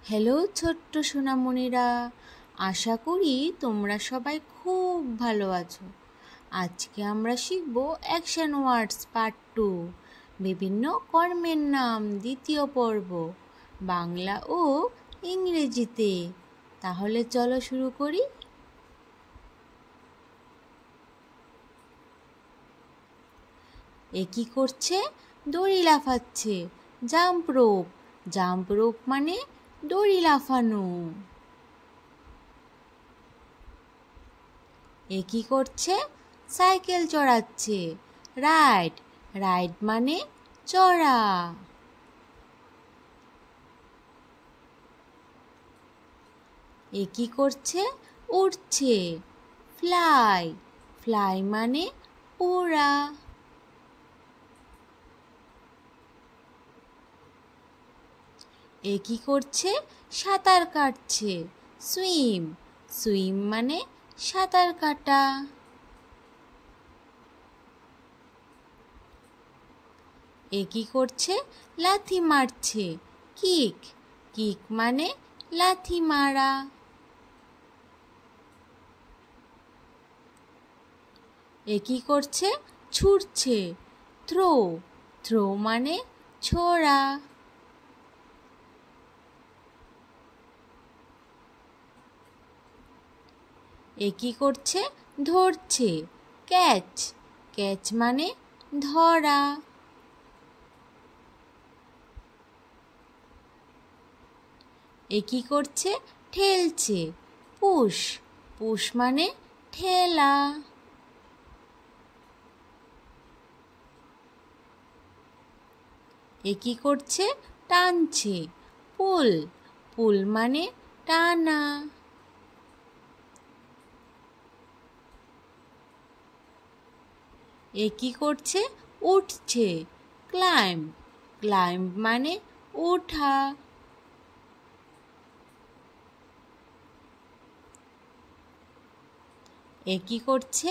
Hello ছোট্ট সোনামণিরা, আশা করি তোমরা সবাই খুব ভালো আছো। আজকে আমরা শিখব অ্যাকশন ওয়ার্ডস পার্ট 2, বিভিন্ন কর্মের নাম দ্বিতীয় পর্ব, বাংলা ও ইংরেজিতে। তাহলে চলো শুরু করি। এ কি করছে? দড়ি লাফাচ্ছে। Jump rope. জাম্প রোপ মানে দড়ি লাফানো। এ কি করছে? সাইকেল চড়াচ্ছে। রাইড। রাইড মানে চড়া। এ কি করছে? উড়ছে। ফ্লাই। ফ্লাই মানে ওড়া। এ কি করছে? সাঁতার কাটছে। সুইম। সুইম মানে সাঁতার কাটা। এ কি করছে? লাথি মারছে। কিক। কিক মানে লাথি মারা। এ কি করছে? ছুটছে। থ্রো। থ্রো মানে ছোড়া। এ কি করছে? ধরছে। ক্যাচ। ক্যাচ মানে ধরা। এ কি করছে? ঠেলছে। পুশ। পুশ মানে ঠেলা। এ কি করছে? টানছে। পুল। পুল মানে টানা। এ কি করছে? উঠছে। ক্লাইম্ব। ক্লাইম্ব মানে ওঠা। এ কি করছে?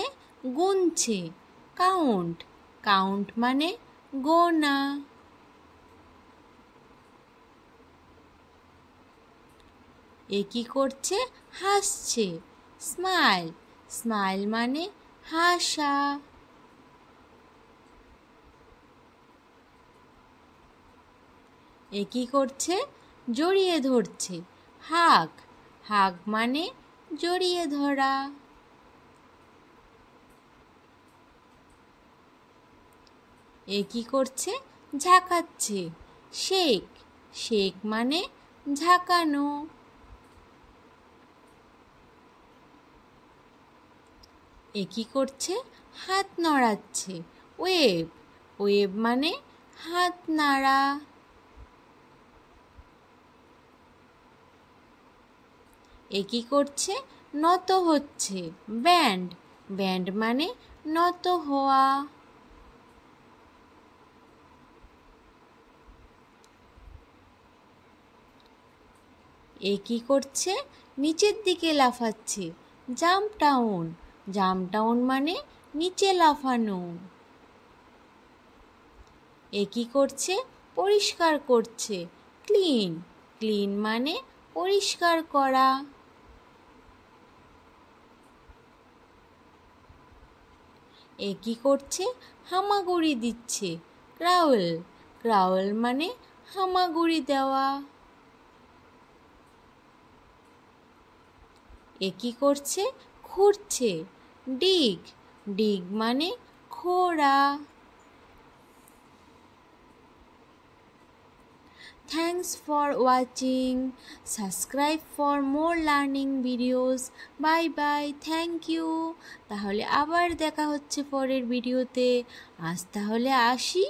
গুনছে। কাউন্ট। কাউন্ট মানে গোনা। এ কি করছে? হাসছে। স্মাইল। স্মাইল মানে হাসা। এ কি করছে? জড়িয়ে ধরছে। হাগ। হাগ মানে জড়িয়ে ধরা। এ কি করছে? ঝাঁকাচ্ছে। শেক। শেক মানে ঝাঁকানো। এ কি করছে? হাত নড়াচ্ছে। ওয়েভ। ওয়েভ মানে হাত নাড়া। এ কি করছে? নত হচ্ছে। ব্যান্ড। ব্যান্ড মানে নত হওয়া। এ কি করছে? নিচের দিকে লাফাচ্ছে। Jump down. জাম্প ডাউন মানে নিচে লাফানো। এ কি করছে? পরিষ্কার করছে। ক্লিন। ক্লিন মানে পরিষ্কার করা। এ কি করছে? হামাগুড়ি দিচ্ছে। ক্রাউল। ক্রাউল মানে হামাগুড়ি দেওয়া। এ কি করছে? খুঁড়ছে। ডিগ। ডিগ মানে খোঁড়া। Thanks for watching. Subscribe for more learning videos. Bye bye. Thank you. তাহলে আবার দেখা হচ্ছে পরের ভিডিওতে। আজ তাহলে আসি।